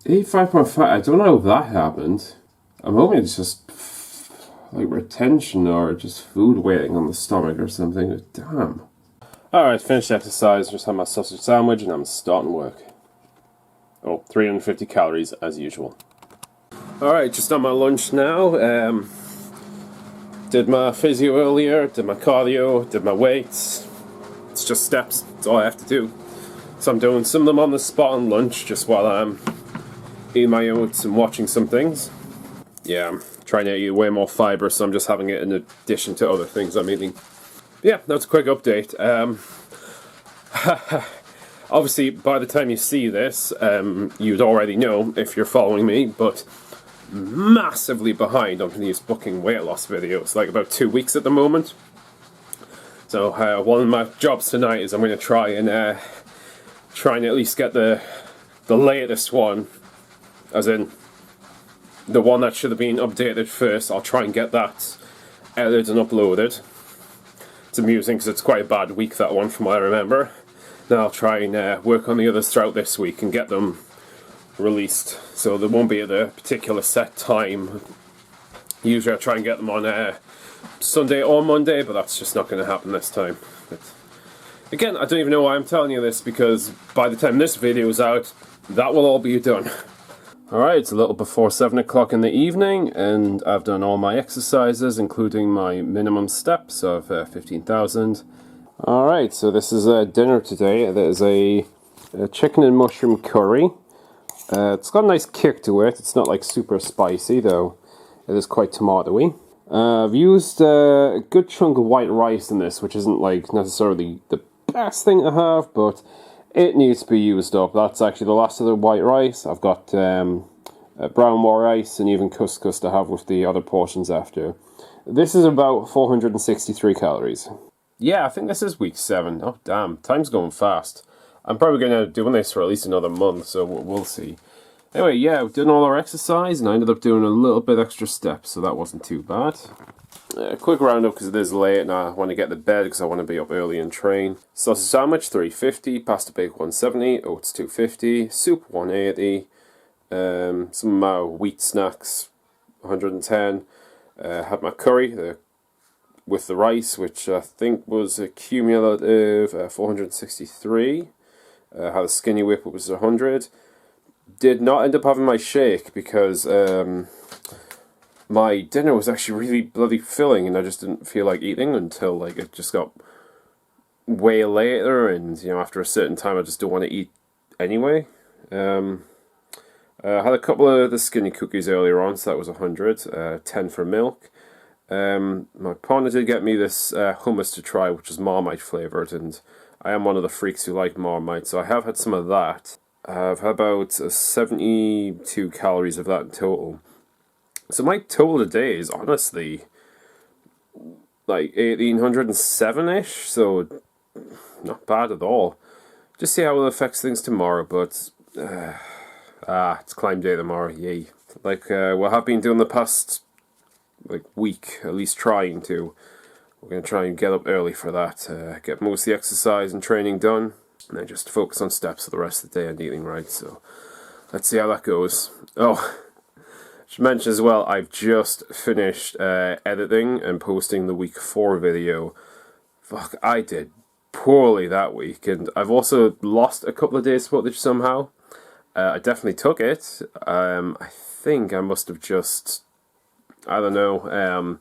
85.5, I don't know if that happened. I'm hoping it's just like retention or just food waiting on the stomach or something. Damn. Alright, finished exercise, just had my sausage sandwich and I'm starting work. Oh, 350 calories as usual. Alright, just on my lunch now. Did my physio earlier, did my cardio, did my weights. It's just steps, that's all I have to do. So I'm doing some of them on the spot on lunch just while I'm eating my oats and watching some things. Yeah, I'm trying to eat way more fibre, so I'm just having it in addition to other things I'm eating. Yeah, that's a quick update. Obviously, by the time you see this, you'd already know if you're following me, but massively behind on these booking weight loss videos, like about 2 weeks at the moment. So one of my jobs tonight is I'm going to try and at least get the latest one, as in the one that should have been updated first. I'll try and get that edited and uploaded. It's amusing because it's quite a bad week, that one, from what I remember. Then I'll try and work on the others throughout this week and get them released. So they won't be at a particular set time. Usually I try and get them on Sunday or Monday, but that's just not going to happen this time. But again, I don't even know why I'm telling you this, because by the time this video is out, that will all be done. Alright, it's a little before 7 o'clock in the evening, and I've done all my exercises, including my minimum steps of 15,000. Alright, so this is dinner today. There's a chicken and mushroom curry. It's got a nice kick to it. It's not like super spicy, though it is quite tomatoey. I've used a good chunk of white rice in this, which isn't like necessarily the best thing to have, but it needs to be used up. That's actually the last of the white rice. I've got brown rice and even couscous to have with the other portions after. This is about 463 calories. Yeah, I think this is week 7. Oh damn, time's going fast. I'm probably going to be doing this for at least another month, so we'll see. Anyway, yeah, we've done all our exercise, and I ended up doing a little bit extra steps, so that wasn't too bad. Quick roundup because it is late and I want to get to bed because I want to be up early and train. Sausage sandwich 350, pasta bake 170, oats 250, soup 180, some of my wheat snacks 110. Had my curry with the rice, which I think was a cumulative 463. Had a skinny whip, which was 100. Did not end up having my shake because my dinner was actually really bloody filling, and I just didn't feel like eating until like it just got way later, and you know, after a certain time I just don't want to eat anyway. I had a couple of the skinny cookies earlier on, so that was 100, 10 for milk. My partner did get me this hummus to try, which is Marmite flavoured, and I am one of the freaks who like Marmite, so I have had some of that. I've had about 72 calories of that in total. So my total today is honestly like 1807-ish, so not bad at all. Just see how it affects things tomorrow, but it's climb day tomorrow, yay. Like what I've been doing the past like week, at least trying to. We're going to try and get up early for that, get most of the exercise and training done, and then just focus on steps for the rest of the day and eating right, so let's see how that goes. Oh, I should mention as well, I've just finished editing and posting the week 4 video. Fuck, I did poorly that week, and I've also lost a couple of days footage somehow. I definitely took it. I think I must have just, I don't know,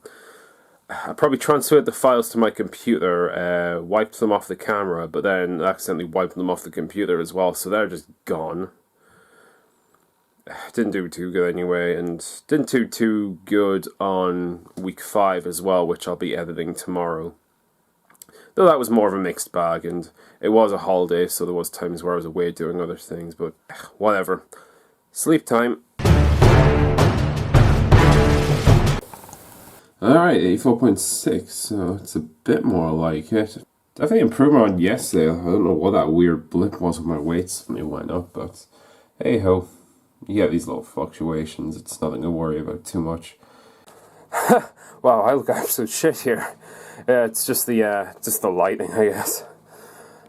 I probably transferred the files to my computer, wiped them off the camera, but then accidentally wiped them off the computer as well, so they're just gone. Didn't do too good anyway, and didn't do too good on week 5 as well, which I'll be editing tomorrow. Though that was more of a mixed bag, and it was a holiday, so there was times where I was away doing other things, but whatever. Sleep time. Alright, 84.6, so it's a bit more like it. Definitely improvement on yesterday. I don't know what that weird blip was with my weight suddenly went up, but hey ho. You get these little fluctuations, it's nothing to worry about too much. Wow, I look absolute shit here. It's just the lighting, I guess.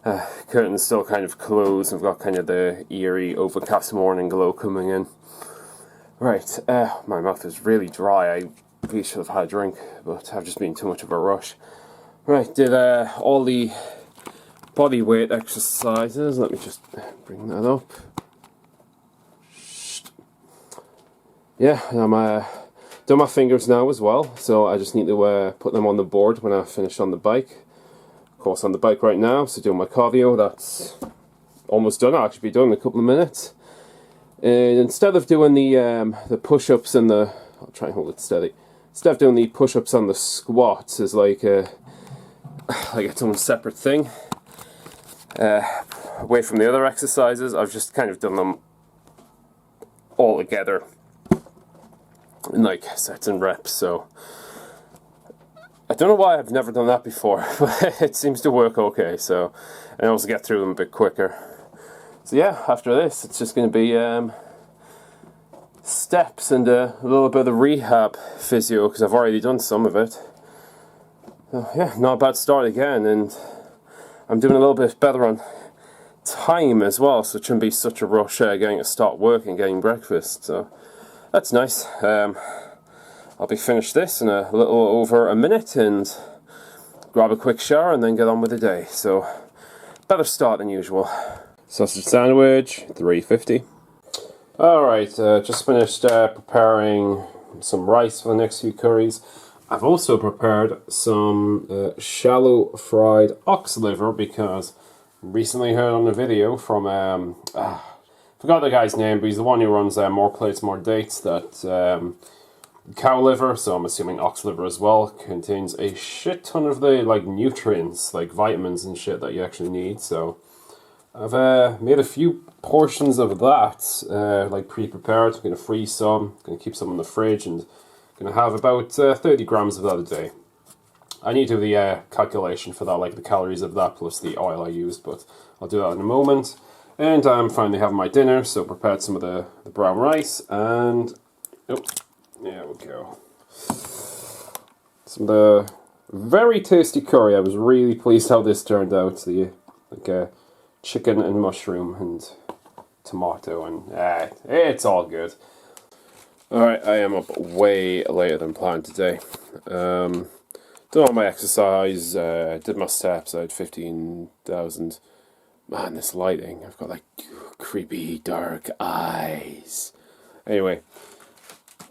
Curtain's still kind of closed. I've got kind of the eerie overcast morning glow coming in. Right, my mouth is really dry. I really should have had a drink, but I've just been too much of a rush. Right, did all the body weight exercises. Let me just bring that up. Yeah, I'm done my fingers now as well, so I just need to put them on the board when I finish on the bike. Of course, on the bike right now, so doing my cardio. That's almost done. I'll actually be done in a couple of minutes. And instead of doing the push-ups and I'll try and hold it steady. Instead of doing the push-ups and the squats is like its own separate thing. Away from the other exercises, I've just kind of done them all together in like sets and reps. So I don't know why I've never done that before, but it seems to work okay. So I also get through them a bit quicker. So yeah, after this, it's just going to be steps and a little bit of rehab physio, because I've already done some of it. So yeah, not a bad start again, and I'm doing a little bit better on time as well, so it shouldn't be such a rush getting to start work and getting breakfast. So that's nice. I'll be finished this in a little over a minute and grab a quick shower and then get on with the day. So better start than usual. Sausage sandwich, $3.50. Alright, just finished preparing some rice for the next few curries. I've also prepared some shallow fried ox liver, because I recently heard on a video from, forgot the guy's name, but he's the one who runs More Plates, More Dates, that cow liver, so I'm assuming ox liver as well, contains a shit ton of the nutrients, like vitamins and shit that you actually need. So I've made a few portions of that, pre-prepared. I'm going to freeze some, going to keep some in the fridge, and going to have about 30 grams of that a day. I need to do the calculation for that, like the calories of that plus the oil I used, but I'll do that in a moment. And I'm finally having my dinner, so prepared some of the brown rice, and oh, there we go. Some of the very tasty curry. I was really pleased how this turned out. The chicken and mushroom and tomato, and it's all good. Alright, I am up way later than planned today. Done all my exercise, did my steps. I had 15,000. Man, this lighting, I've got creepy dark eyes. Anyway,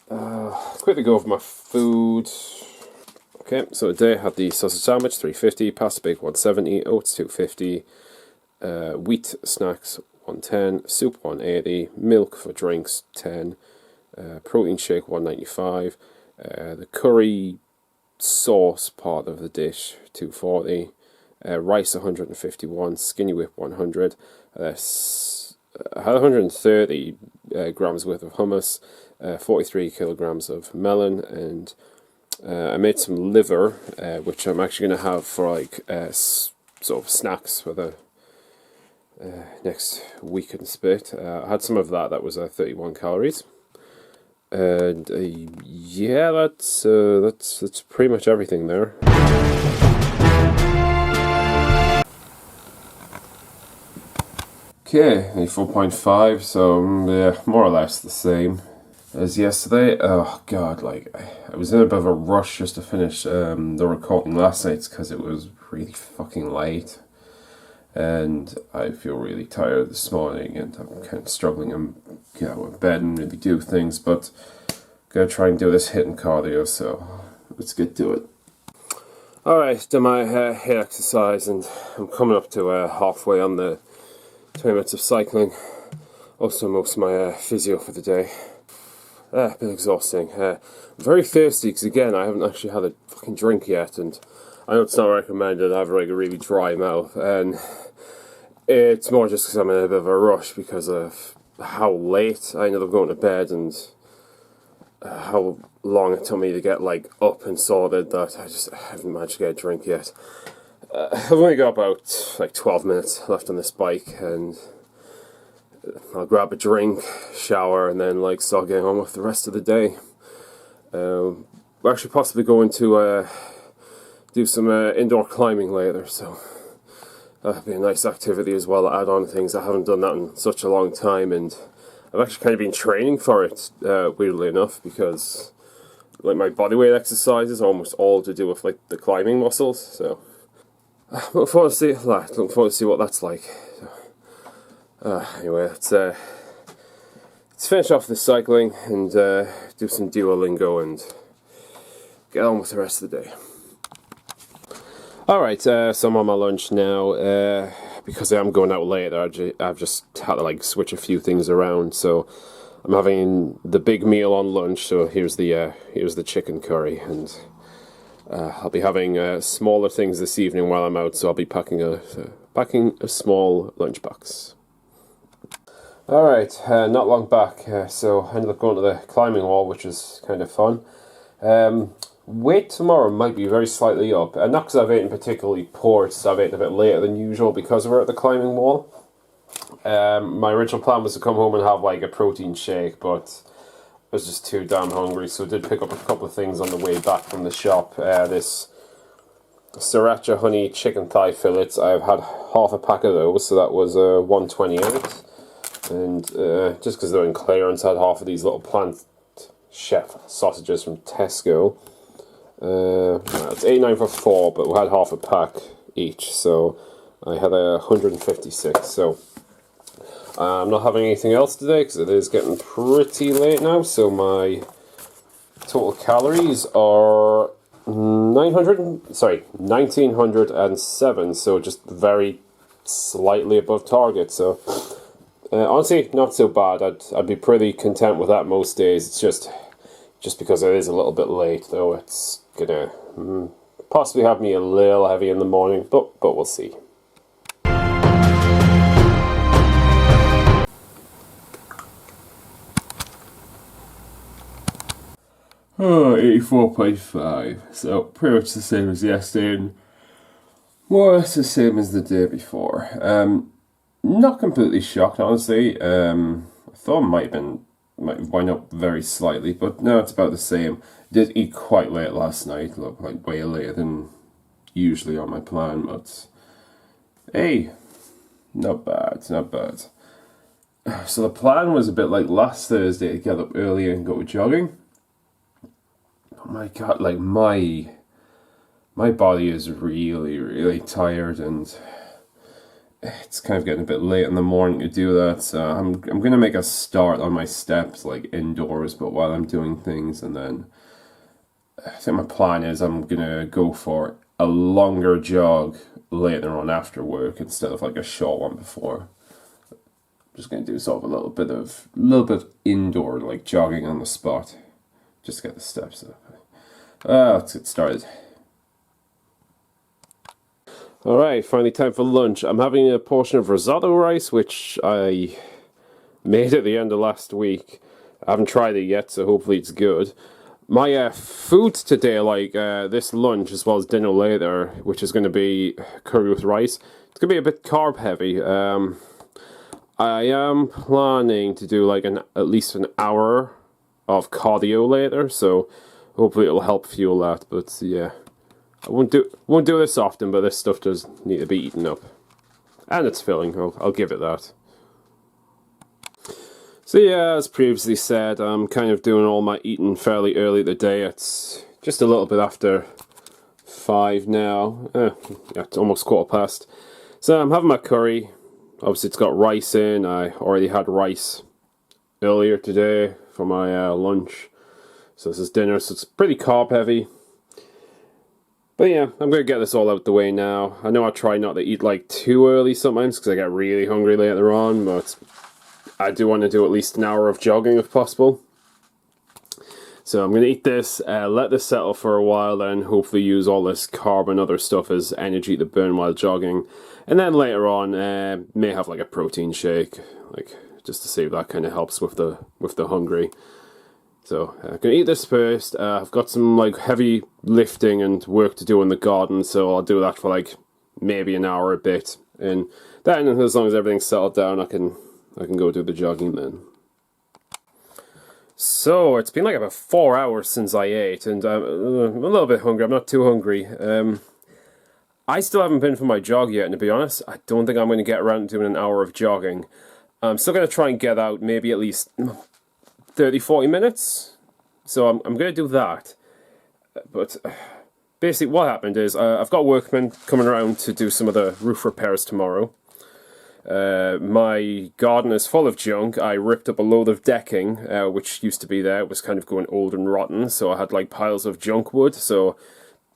quickly go over my food. Okay, so today I had the sausage sandwich, $3.50, pasta bake, $1.70, oats, $2.50, wheat snacks, $1.10, soup, $1.80, milk for drinks, $10, protein shake, $1.95, the curry sauce part of the dish, $2.40, rice, $151, skinny whip, $100, I had 130 grams worth of hummus, 43 kilograms of melon, and I made some liver, which I'm actually going to have for sort of snacks for the next week and spit. I had some of that was 31 calories. And yeah, that's pretty much everything there. Okay, 4.5, so yeah, more or less the same as yesterday. Oh god, I was in a bit of a rush just to finish the recording last night because it was really fucking late. And I feel really tired this morning, and I'm kind of struggling to get out of bed and really do things, but I'm going to try and do this HIIT and cardio, so let's get to it. Alright, done my HIIT exercise, and I'm coming up to halfway on the 20 minutes of cycling. Also most of my physio for the day. A bit exhausting. I'm very thirsty, because again, I haven't actually had a fucking drink yet, and I know it's not recommended. I have a really dry mouth, and it's more just because I'm in a bit of a rush because of how late I ended up going to bed and how long it took me to get up and sorted that I just haven't managed to get a drink yet. I've only got about 12 minutes left on this bike, and I'll grab a drink, shower, and then start getting on with the rest of the day. We're actually possibly going to do some indoor climbing later, so That'd be a nice activity as well, add on things. I haven't done that in such a long time, and I've actually kind of been training for it, weirdly enough, because like my bodyweight exercises are almost all to do with like the climbing muscles, so look forward to see that. Look forward to see what that's like. Anyway, let's finish off this cycling and do some Duolingo and get on with the rest of the day. Alright, so I'm on my lunch now. Because I am going out later, I've just had to like switch a few things around. So I'm having the big meal on lunch. So here's the chicken curry, and I'll be having smaller things this evening while I'm out. So I'll be packing a small lunchbox. Alright, not long back. So I ended up going to the climbing wall, which is kind of fun. Weight tomorrow might be very slightly up, and not because I've eaten particularly poor, it's I've eaten a bit later than usual because we're at the climbing wall. My original plan was to come home and have like a protein shake, but I was just too damn hungry, so I did pick up a couple of things on the way back from the shop. This sriracha honey chicken thigh fillets, I've had half a pack of those, so that was $1.28, and just because they're in clearance, I had half of these little plant chef sausages from Tesco. It's $8.9 for 4, but we had half a pack each, so I had 156. So I'm not having anything else today because it is getting pretty late now. So my total calories are 1907. So just very slightly above target. So honestly, not so bad. I'd be pretty content with that most days. It's just because it is a little bit late, though. It's gonna possibly have me a little heavy in the morning, but we'll see. 84.5. So pretty much the same as yesterday, and more or less the same as the day before. Not completely shocked, honestly. I thought it might wind up very slightly, but no, it's about the same. Did eat quite late last night, like way later than usually on my plan, but hey, not bad, not bad. So the plan was a bit like last Thursday to get up early and go jogging. Oh my god, like my body is really, really tired, and it's kind of getting a bit late in the morning to do that, so I'm gonna make a start on my steps like indoors, but while I'm doing things, and then I think my plan is I'm gonna go for a longer jog later on after work instead of like a short one before. I'm just gonna do sort of a little bit of indoor like jogging on the spot, just to get the steps up. Let's get started. Alright, finally time for lunch. I'm having a portion of risotto rice, which I made at the end of last week. I haven't tried it yet, so hopefully it's good. My foods today, like this lunch as well as dinner later, which is going to be curry with rice, it's going to be a bit carb heavy. I am planning to do like at least an hour of cardio later, so hopefully it'll help fuel that, but yeah. I won't do this often, but this stuff does need to be eaten up. And it's filling, I'll give it that. So yeah, as previously said, I'm kind of doing all my eating fairly early today. It's just a little bit after 5 now. Yeah, it's almost 1:15. So I'm having my curry. Obviously it's got rice in. I already had rice earlier today for my lunch. So this is dinner, so it's pretty carb heavy. But yeah, I'm going to get this all out the way now. I know I try not to eat like too early sometimes because I get really hungry later on, but I do want to do at least an hour of jogging if possible. So I'm going to eat this, let this settle for a while, then hopefully use all this carb and other stuff as energy to burn while jogging. And then later on, may have like a protein shake, like just to see if that kind of helps with the hungry. So I'm going to eat this first. I've got some like heavy lifting and work to do in the garden, so I'll do that for like maybe an hour a bit. And then as long as everything's settled down, I can go do the jogging then. So it's been like about 4 hours since I ate, and I'm a little bit hungry. I'm not too hungry. I still haven't been for my jog yet, and to be honest, I don't think I'm going to get around to doing an hour of jogging. I'm still going to try and get out maybe at least 30, 40 minutes. So I'm going to do that. But basically what happened is I've got workmen coming around to do some of the roof repairs tomorrow. My garden is full of junk. I ripped up a load of decking, which used to be there. It was kind of going old and rotten, so I had like piles of junk wood. So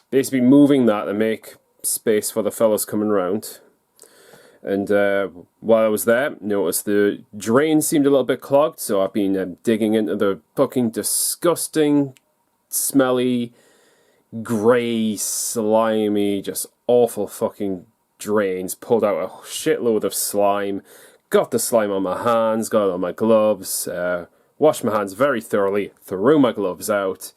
basically moving that to make space for the fellas coming around. And while I was there, noticed the drain seemed a little bit clogged, so I've been digging into the fucking disgusting, smelly, grey, slimy, just awful fucking drains, pulled out a shitload of slime, got the slime on my hands, got it on my gloves, washed my hands very thoroughly, threw my gloves out,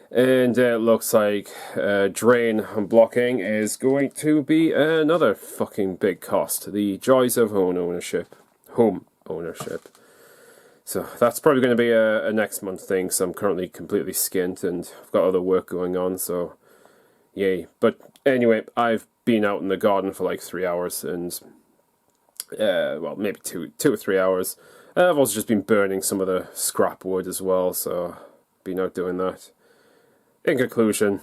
and it looks like drain unblocking is going to be another fucking big cost. The joys of home ownership. So that's probably going to be a next month thing, so I'm currently completely skint and I've got other work going on, so yay. But anyway, I've been out in the garden for like 3 hours and, well, maybe two or 3 hours. I've also just been burning some of the scrap wood as well, so been out doing that. In conclusion,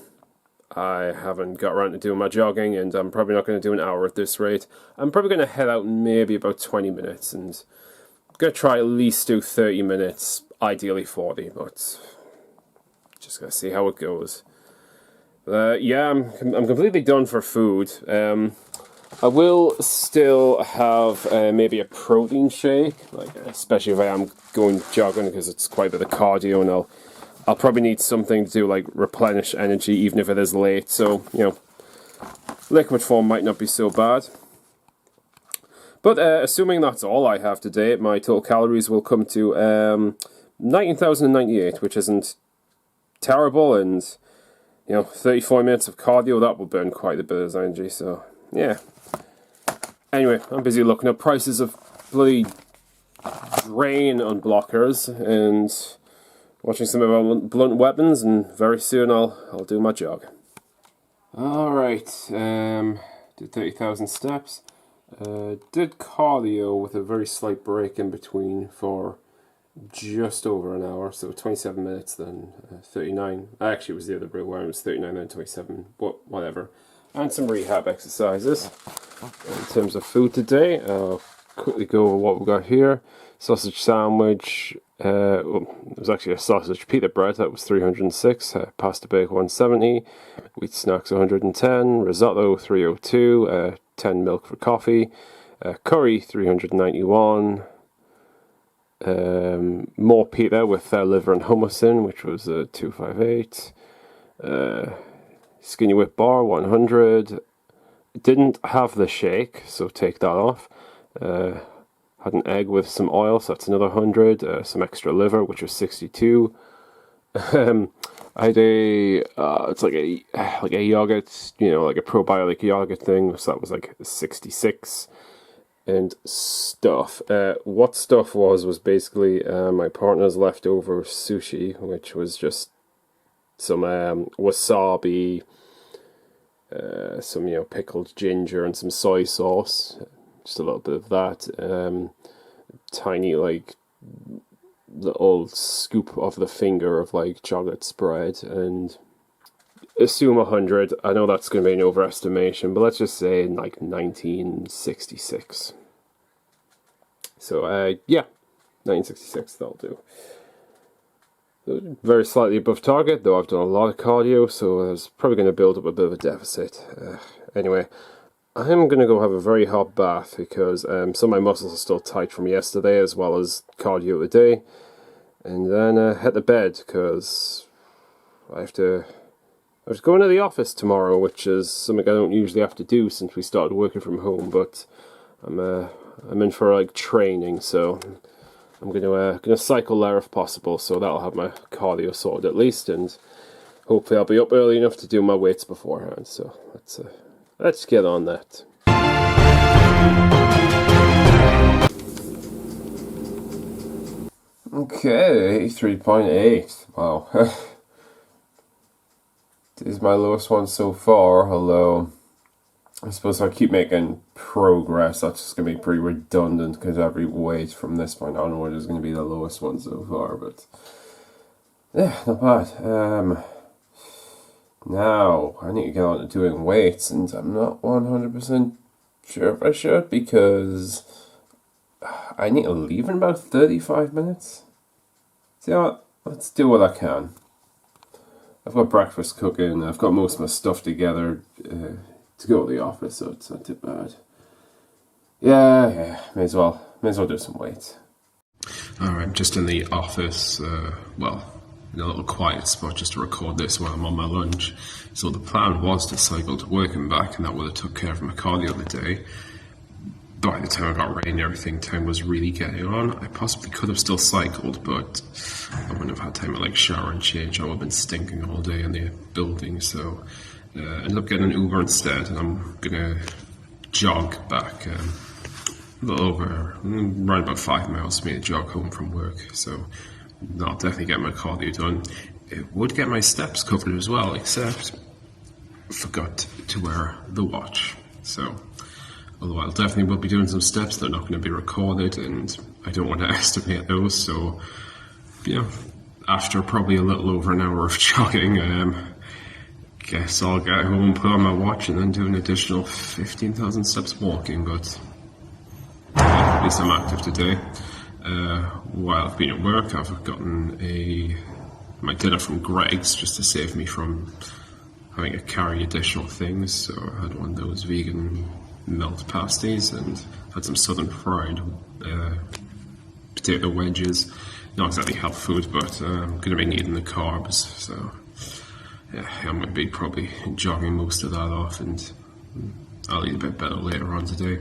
I haven't got around to doing my jogging, and I'm probably not going to do an hour at this rate. I'm probably going to head out in maybe about 20 minutes, and I'm going to try at least do 30 minutes, ideally 40, but just going to see how it goes. Yeah, I'm completely done for food. I will still have maybe a protein shake, like especially if I am going jogging, because it's quite a bit of cardio, and I'll probably need something to do, like replenish energy, even if it is late. So, you know, liquid form might not be so bad. But assuming that's all I have today, my total calories will come to 19,098, which isn't terrible, and you know, 34 minutes of cardio, that will burn quite a bit of energy. So yeah. Anyway, I'm busy looking at prices of bloody drain unblockers and watching some of our blunt weapons, and very soon I'll do my jog. Alright, did 30,000 steps. Did cardio with a very slight break in between for just over an hour, so 27 minutes, then 39. Actually, it was the other way where it was 39 then 27, but whatever. And some rehab exercises. In terms of food today, I'll quickly go over what we've got here. Sausage sandwich, well, it was actually a sausage pita bread, that was 306, pasta bake 170, wheat snacks 110, risotto 302, 10 milk for coffee, curry 391, more pita with liver and hummus in, which was 258, skinny whip bar 100, didn't have the shake, so take that off. Had an egg with some oil, so that's another 100. Some extra liver, which was 62. I had it's like a yogurt, you know, like a probiotic yogurt thing, so that was like 66. And stuff. What stuff was basically my partner's leftover sushi, which was just some wasabi, some, you know, pickled ginger and some soy sauce. Just a little bit of that, tiny like little scoop of the finger of like chocolate spread, and assume 100. I know that's going to be an overestimation, but let's just say like 1966. So yeah, 1966, that'll do. Very slightly above target, though I've done a lot of cardio, so I was probably going to build up a bit of a deficit. Anyway, I'm going to go have a very hot bath because some of my muscles are still tight from yesterday, as well as cardio today. And then head to bed because I was going to the office tomorrow, which is something I don't usually have to do since we started working from home. But I'm in for like training, so I'm gonna cycle there if possible. So that'll have my cardio sorted at least, and hopefully I'll be up early enough to do my weights beforehand. So let's get on that. Okay, 83.8. Wow. This is my lowest one so far, although I suppose if I keep making progress, that's just going to be pretty redundant because every weight from this point onward is going to be the lowest one so far, but yeah, not bad. Now, I need to get on to doing weights, and I'm not 100% sure if I should because I need to leave in about 35 minutes. So, you know what? Let's do what I can. I've got breakfast cooking, I've got most of my stuff together to go to the office, so it's not too bad. Yeah, may as well do some weights. Alright, I'm just in the office, in a little quiet spot just to record this while I'm on my lunch. So the plan was to cycle to work and back, and that would have took care of my car the other day. By the time I got ready and everything, time was really getting on. I possibly could have still cycled, but I wouldn't have had time to shower and change. I would have been stinking all day in the building, so I ended up getting an Uber instead, and I'm gonna jog back a little over, around about 5 miles for me to jog home from work, so I'll definitely get my cardio done. It would get my steps covered as well, except I forgot to wear the watch. So, although I'll definitely will be doing some steps, they're not going to be recorded, and I don't want to estimate those. So, after probably a little over an hour of jogging, guess I'll get home, put on my watch, and then do an additional 15,000 steps walking. But at least I'm active today. While I've been at work, I've gotten my dinner from Greg's just to save me from having to carry additional things. So I had one of those vegan melt pasties and had some southern fried potato wedges. Not exactly health food, but I'm going to be needing the carbs. So yeah, I'm going to be probably jogging most of that off, and I'll eat a bit better later on today.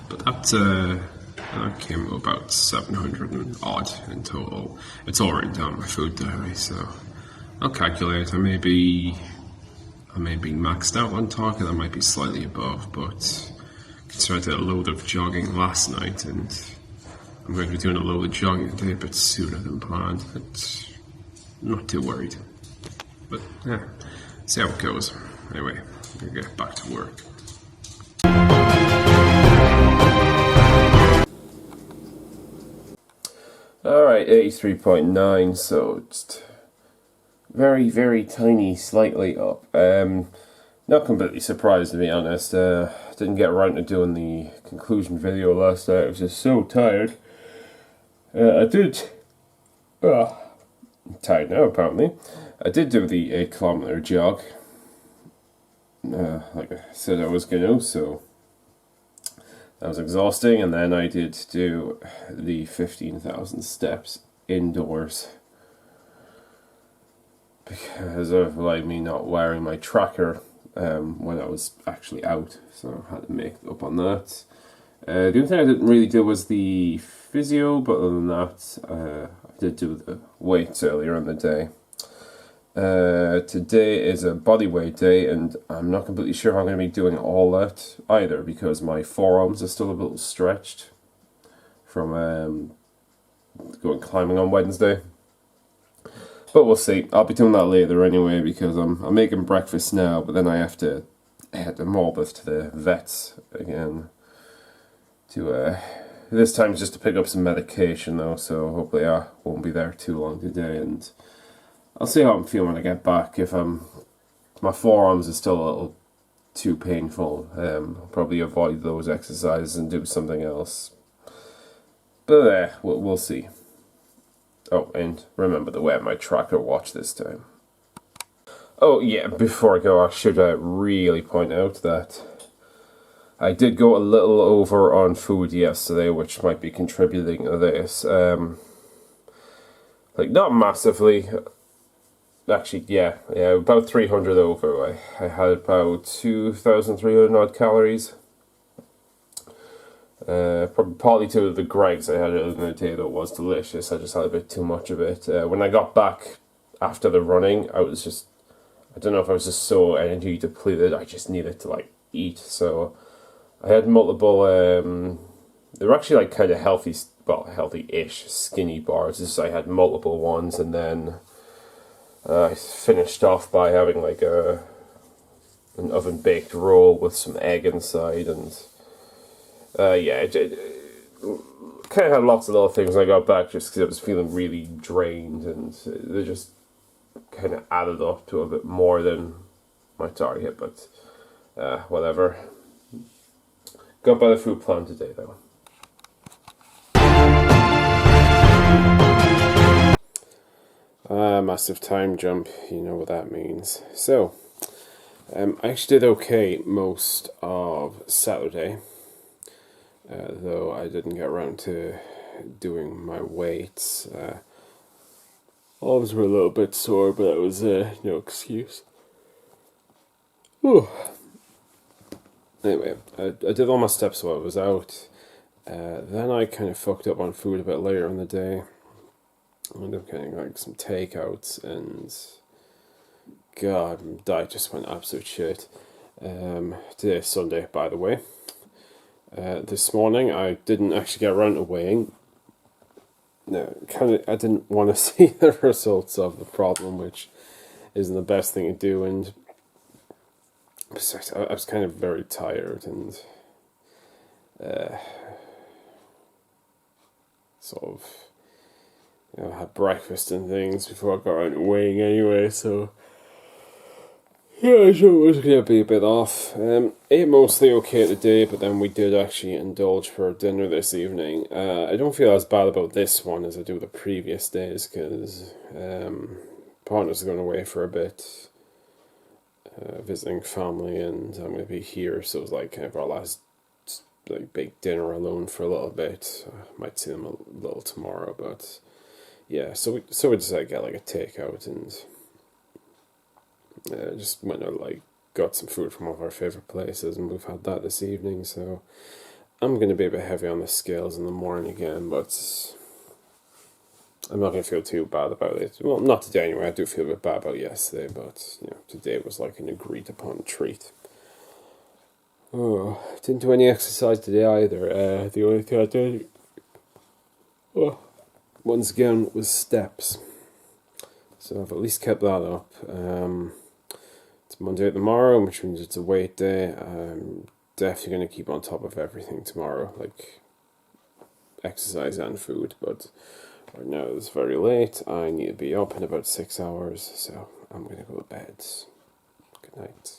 But that came to about 700 and odd in total. It's all written down in my food diary, so I'll calculate. I may be maxed out on target, I might be slightly above, but considering I did a load of jogging last night, and I'm going to be doing a load of jogging today a bit sooner than planned. I'm not too worried. But yeah, see how it goes. Anyway, I'm going to get back to work. Alright, 83.9, so just very, very tiny, slightly up. Not completely surprised, to be honest. Didn't get around to doing the conclusion video last night. I was just so tired. I'm tired now, apparently. I did do the 8-kilometer jog, like I said I was going to, so that was exhausting. And then I did do the 15,000 steps indoors because of me not wearing my tracker when I was actually out, so I had to make up on that. The only thing I didn't really do was the physio, but other than that, I did do the weights earlier in the day. Today is a body weight day, and I'm not completely sure how I'm going to be doing all that either, because my forearms are still a little stretched from going climbing on Wednesday. But we'll see. I'll be doing that later anyway, because I'm making breakfast now, but then I have to head to Malbeth to the vets again. This time just to pick up some medication though, so hopefully I won't be there too long today, and I'll see how I'm feeling when I get back. If my forearms are still a little too painful, I'll probably avoid those exercises and do something else. But we'll see. Oh, and remember to wear my tracker watch this time. Oh yeah, before I go, I should really point out that I did go a little over on food yesterday, which might be contributing to this. Not massively. Actually, yeah, about 300 over. I had about 2,300 odd calories. Probably partly to the Greg's I had earlier in the day, though. It was delicious. I just had a bit too much of it. When I got back after the running, I don't know if I was just so energy depleted, I just needed to eat. So I had multiple, they were actually kind of healthy, well, healthy-ish skinny bars. So I had multiple ones, and then I finished off by having a an oven baked roll with some egg inside, and yeah, kind of had lots of little things when I got back just because I was feeling really drained, and they just kind of added up to a bit more than my target, but whatever. Got by the food plan today though. Massive time jump, you know what that means. So, I actually did okay most of Saturday, though I didn't get around to doing my weights. Arms were a little bit sore, but that was no excuse. Whew. Anyway, I did all my steps while I was out. Then I kind of fucked up on food a bit later in the day. I ended up getting like some takeouts, and God, my diet just went absolute shit. Today's Sunday, by the way. This morning I didn't actually get around to weighing. No, I didn't want to see the results of the problem, which isn't the best thing to do, and besides, I was kind of very tired, and sort of, you know, had breakfast and things before I got around to weighing anyway, so yeah, I sure it was going to be a bit off. Ate mostly okay today, but then we did actually indulge for dinner this evening. I don't feel as bad about this one as I do the previous days, because partner's going away for a bit, visiting family, and I'm going to be here, so it was like kind of our last like big dinner alone for a little bit. I might see them a little tomorrow, but yeah, so we decided to get like a takeout, and just went out, like, got some food from one of our favourite places, and we've had that this evening, so I'm going to be a bit heavy on the scales in the morning again, but I'm not going to feel too bad about it. Well, not today anyway. I do feel a bit bad about yesterday, but you know, today was like an agreed upon treat. Oh, didn't do any exercise today either. The only thing I did, once again, was steps. So I've at least kept that up. It's Monday tomorrow, which means it's a weight day. I'm definitely going to keep on top of everything tomorrow, like exercise and food, but right now it's very late. I need to be up in about 6 hours, so I'm going to go to bed. Good night.